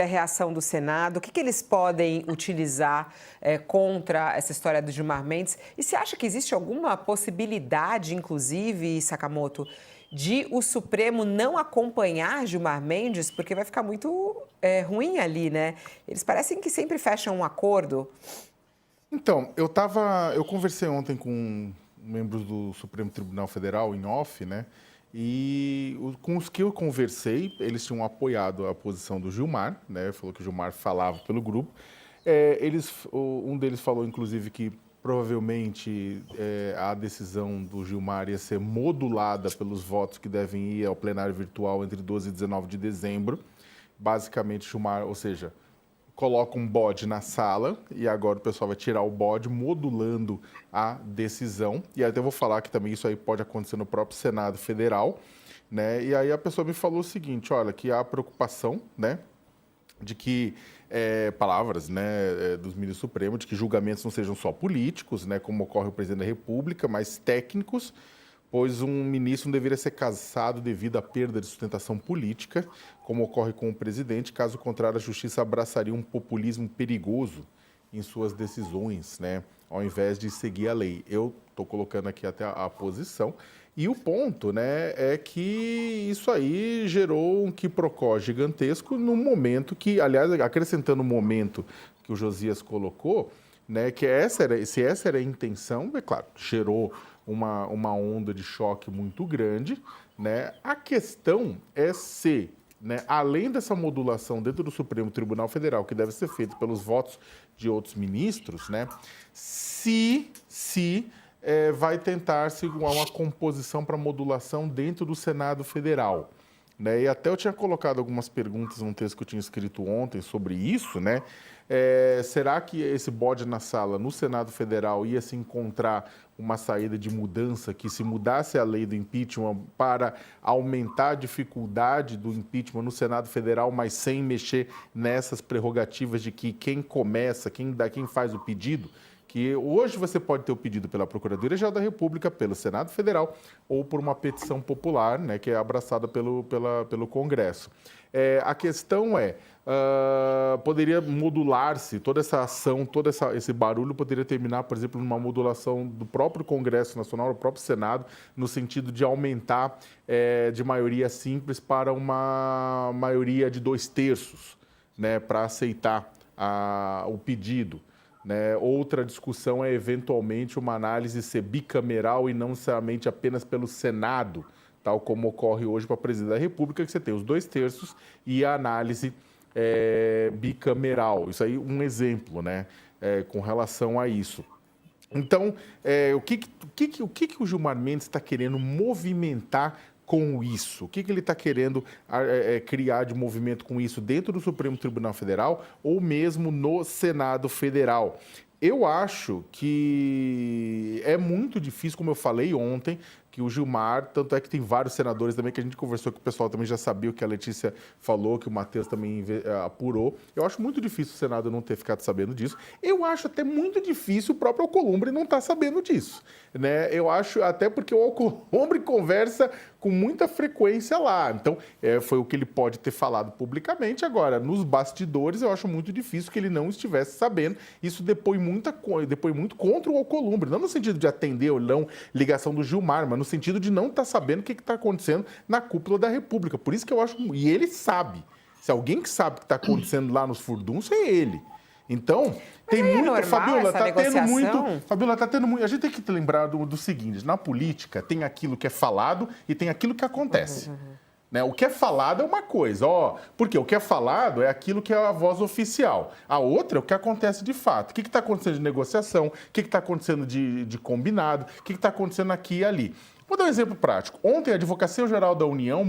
a reação do Senado, o que eles podem utilizar contra essa história do Gilmar Mendes? E você acha que existe alguma possibilidade, inclusive, Sakamoto, de o Supremo não acompanhar Gilmar Mendes? Porque vai ficar muito ruim ali, né? Eles parecem que sempre fecham um acordo. Então, eu conversei ontem com membros do Supremo Tribunal Federal em off, né? E com os que eu conversei, eles tinham apoiado a posição do Gilmar, né? Falou que o Gilmar falava pelo grupo. Um deles falou, inclusive, que provavelmente a decisão do Gilmar ia ser modulada pelos votos que devem ir ao plenário virtual entre 12 e 19 de dezembro. Basicamente, Gilmar, ou seja, coloca um bode na sala e agora o pessoal vai tirar o bode, modulando a decisão. E até vou falar que também isso aí pode acontecer no próprio Senado Federal, né? E aí a pessoa me falou o seguinte, olha, que há preocupação, né, de que palavras, né, dos ministros supremos, de que julgamentos não sejam só políticos, né, como ocorre o presidente da República, mas técnicos, pois um ministro não deveria ser cassado devido à perda de sustentação política, como ocorre com o presidente. Caso contrário, a justiça abraçaria um populismo perigoso em suas decisões, né, ao invés de seguir a lei. Eu estou colocando aqui até a posição. E o ponto, né, é que isso aí gerou um quiprocó gigantesco no momento que, aliás, acrescentando o momento que o Josias colocou, né, que se essa era a intenção, é claro, gerou uma onda de choque muito grande, né? A questão é se, né, além dessa modulação dentro do Supremo Tribunal Federal, que deve ser feita pelos votos de outros ministros, né, se vai tentar-se uma composição para modulação dentro do Senado Federal. Né? E até eu tinha colocado algumas perguntas num texto que eu tinha escrito ontem sobre isso, né? Será que esse bode na sala no Senado Federal ia se encontrar uma saída de mudança, que se mudasse a lei do impeachment para aumentar a dificuldade do impeachment no Senado Federal, mas sem mexer nessas prerrogativas de que quem começa, quem faz o pedido, que hoje você pode ter o pedido pela Procuradoria-Geral da República, pelo Senado Federal ou por uma petição popular, né, que é abraçada pelo Congresso. A questão poderia modular-se, toda essa ação, esse barulho poderia terminar, por exemplo, numa modulação do próprio Congresso Nacional, do próprio Senado, no sentido de aumentar de maioria simples para uma maioria de 2/3, né, para aceitar o pedido. Né? Outra discussão é, eventualmente, uma análise ser bicameral e não necessariamente apenas pelo Senado, tal como ocorre hoje para a presidência da República, que você tem os 2/3 e a análise bicameral. Isso aí um exemplo, né? Com relação a isso. Então, o que o Gilmar Mendes está querendo movimentar com isso? O que ele está querendo criar de movimento com isso dentro do Supremo Tribunal Federal ou mesmo no Senado Federal? Eu acho que é muito difícil, como eu falei ontem, que o Gilmar, tanto é que tem vários senadores também, que a gente conversou, que o pessoal também já sabia o que a Letícia falou, que o Matheus também apurou. Eu acho muito difícil o Senado não ter ficado sabendo disso. Eu acho até muito difícil o próprio Alcolumbre não estar sabendo disso. Né? Eu acho até porque o Alcolumbre conversa com muita frequência lá. Então, foi o que ele pode ter falado publicamente. Agora, nos bastidores, eu acho muito difícil que ele não estivesse sabendo. Isso depõe muito contra o Alcolumbre. Não no sentido de atender ou não ligação do Gilmar, mas no sentido de não estar sabendo o que está acontecendo na cúpula da República. Por isso que eu acho... E ele sabe. Se alguém que sabe o que está acontecendo lá nos furduns, é ele. Então, tem muita... Fabiola, está tendo muito... A gente tem que lembrar do seguinte, na política tem aquilo que é falado e tem aquilo que acontece. Né? O que é falado é uma coisa, porque o que é falado é aquilo que é a voz oficial. A outra é o que acontece de fato. O que está acontecendo de negociação, o que está acontecendo de combinado, o que está acontecendo aqui e ali. Vou dar um exemplo prático. Ontem, a Advocacia Geral da União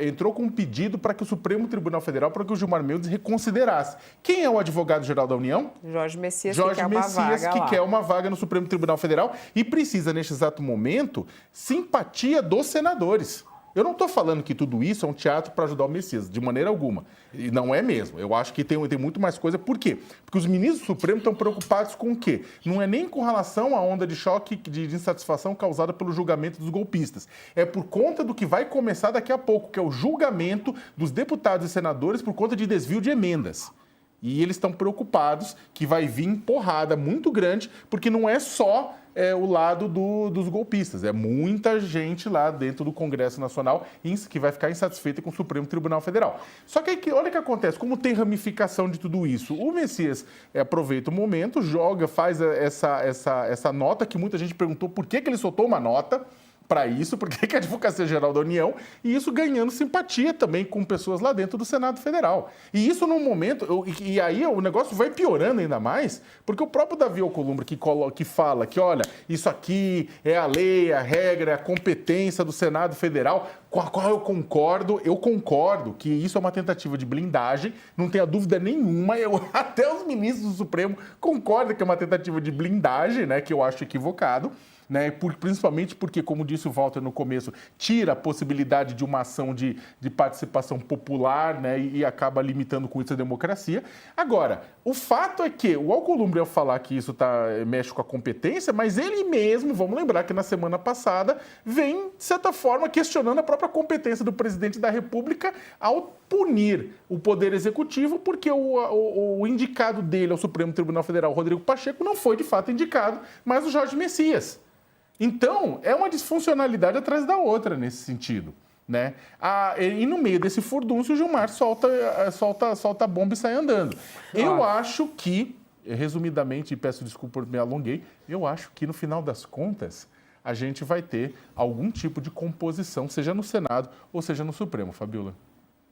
entrou com um pedido para que o Supremo Tribunal Federal, para que o Gilmar Mendes reconsiderasse. Quem é o advogado-geral da União? Jorge Messias, que quer uma vaga no Supremo Tribunal Federal e precisa, neste exato momento, simpatia dos senadores. Eu não estou falando que tudo isso é um teatro para ajudar o Messias, de maneira alguma. E não é mesmo. Eu acho que tem muito mais coisa. Por quê? Porque os ministros do Supremo estão preocupados com o quê? Não é nem com relação à onda de choque de insatisfação causada pelo julgamento dos golpistas. É por conta do que vai começar daqui a pouco, que é o julgamento dos deputados e senadores por conta de desvio de emendas. E eles estão preocupados que vai vir porrada muito grande, porque não é só o lado dos golpistas, é muita gente lá dentro do Congresso Nacional que vai ficar insatisfeita com o Supremo Tribunal Federal. Só que aí, olha o que acontece, como tem ramificação de tudo isso. O Messias aproveita o momento, faz essa nota, que muita gente perguntou por que ele soltou uma nota para isso, porque a Advocacia Geral da União, e isso ganhando simpatia também com pessoas lá dentro do Senado Federal. E isso num momento, e aí o negócio vai piorando ainda mais, porque o próprio Davi Alcolumbre que fala que, olha, isso aqui é a lei, a regra, a competência do Senado Federal, com a qual eu concordo que isso é uma tentativa de blindagem, não tenha dúvida nenhuma, até os ministros do Supremo concordam que é uma tentativa de blindagem, né, que eu acho equivocado, né? Principalmente porque, como disse o Walter no começo, tira a possibilidade de uma ação de participação popular, né? E acaba limitando com isso a democracia. Agora, o fato é que o Alcolumbre, ao falar que isso mexe com a competência, mas ele mesmo, vamos lembrar que na semana passada, vem, de certa forma, questionando a própria competência do presidente da República ao punir o Poder Executivo, porque o indicado dele ao Supremo Tribunal Federal, Rodrigo Pacheco, não foi de fato indicado, mas o Jorge Messias. Então, é uma disfuncionalidade atrás da outra nesse sentido, né? E no meio desse furdúncio, o Gilmar solta a bomba e sai andando. Eu acho que, resumidamente, e peço desculpa por me alonguei, eu acho que no final das contas, a gente vai ter algum tipo de composição, seja no Senado ou seja no Supremo, Fabiola.